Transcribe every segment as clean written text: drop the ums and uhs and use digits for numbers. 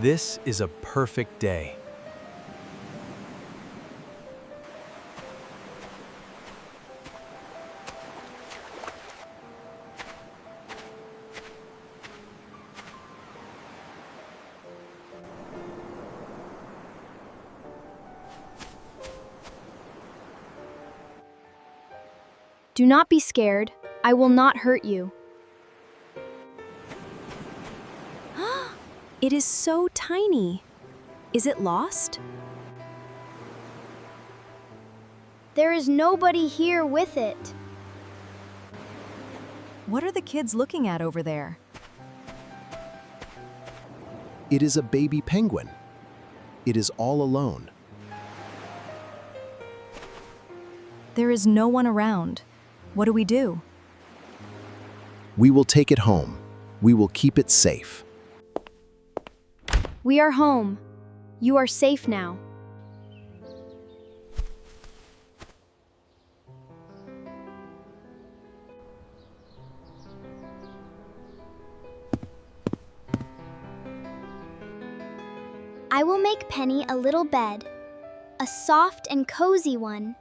This is a perfect day. Do not be scared. I will not hurt you. It is so tiny. Is it lost? There is nobody here with it. What are the kids looking at over there? It is a baby penguin. It is all alone. There is no one around. What do we do? We will take it home. We will keep it safe. We are home. You are safe now. I will make Penny a little bed, a soft and cozy one.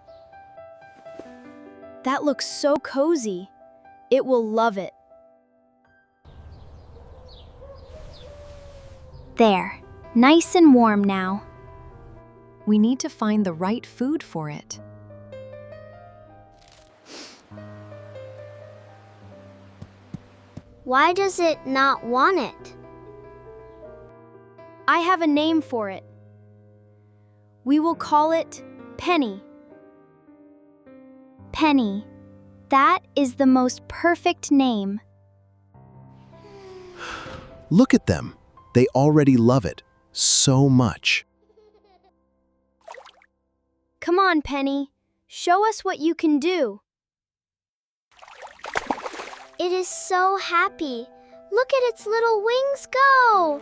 That looks so cozy. It will love it. There, nice and warm now. We need to find the right food for it. Why does it not want it? I have a name for it. We will call it Penny. Penny. That is the most perfect name. Look at them. They already love it so much. Come on, Penny. Show us what you can do. It is so happy. Look at its little wings go!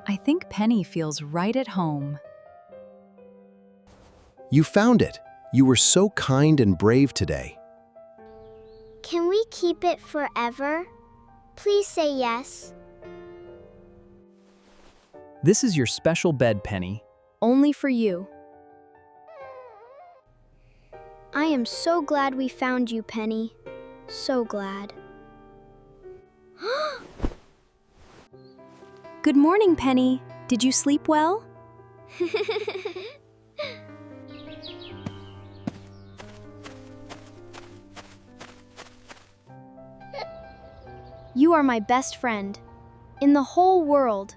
I think Penny feels right at home. You found it. You were so kind and brave today. Can we keep it forever? Please say yes. This is your special bed, Penny. Only for you. I am so glad we found you, Penny. So glad. Good morning, Penny. Did you sleep well? You are my best friend in the whole world.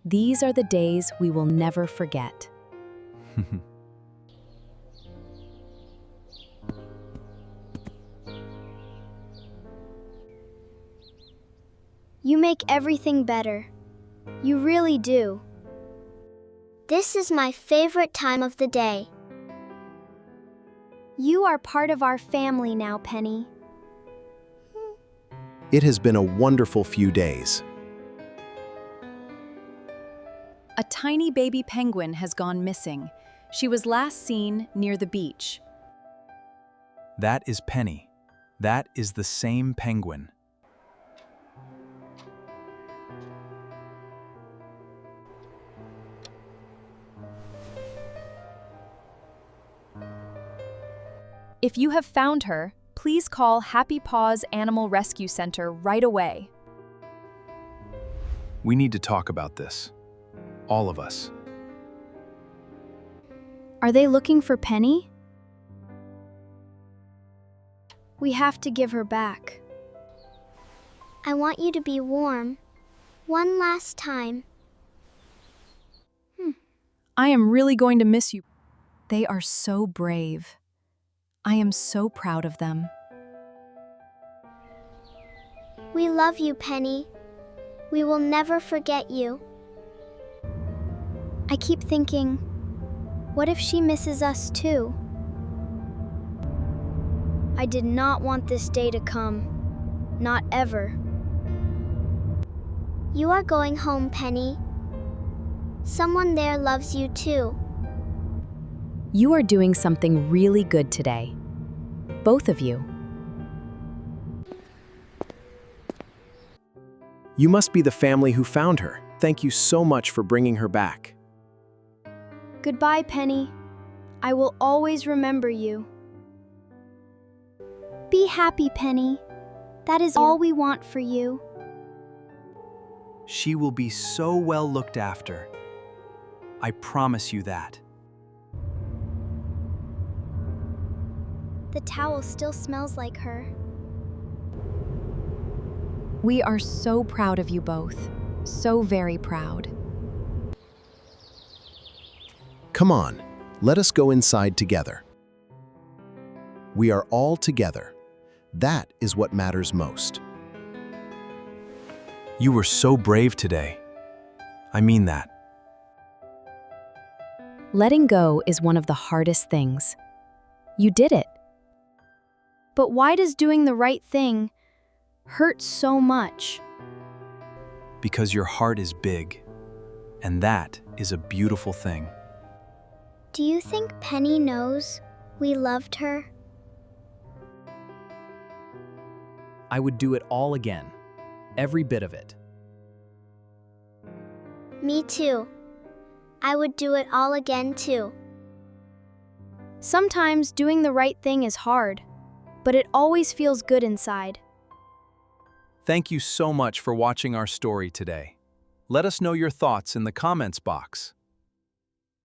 These are the days we will never forget. You make everything better. You really do. This is my favorite time of the day. You are part of our family now, Penny. It has been a wonderful few days. A tiny baby penguin has gone missing. She was last seen near the beach. That is Penny. That is the same penguin. If you have found her, please call Happy Paws Animal Rescue Center right away. We need to talk about this. All of us. Are they looking for Penny? We have to give her back. I want you to be warm. One last time. I am really going to miss you. They are so brave. I am so proud of them. We love you, Penny. We will never forget you. I keep thinking, what if she misses us too? I did not want this day to come. Not ever. You are going home, Penny. Someone there loves you too. You are doing something really good today. Both of you. You must be the family who found her. Thank you so much for bringing her back. Goodbye, Penny. I will always remember you. Be happy, Penny. That is all we want for you. She will be so well looked after. I promise you that. The towel still smells like her. We are so proud of you both. So very proud. Come on, let us go inside together. We are all together. That is what matters most. You were so brave today. I mean that. Letting go is one of the hardest things. You did it. But why does doing the right thing hurt so much? Because your heart is big, and that is a beautiful thing. Do you think Penny knows we loved her? I would do it all again. Every bit of it. Me too. I would do it all again too. Sometimes doing the right thing is hard, but it always feels good inside. Thank you so much for watching our story today. Let us know your thoughts in the comments box.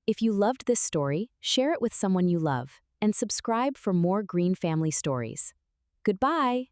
If you loved this story, share it with someone you love and subscribe for more Green Family stories. Goodbye!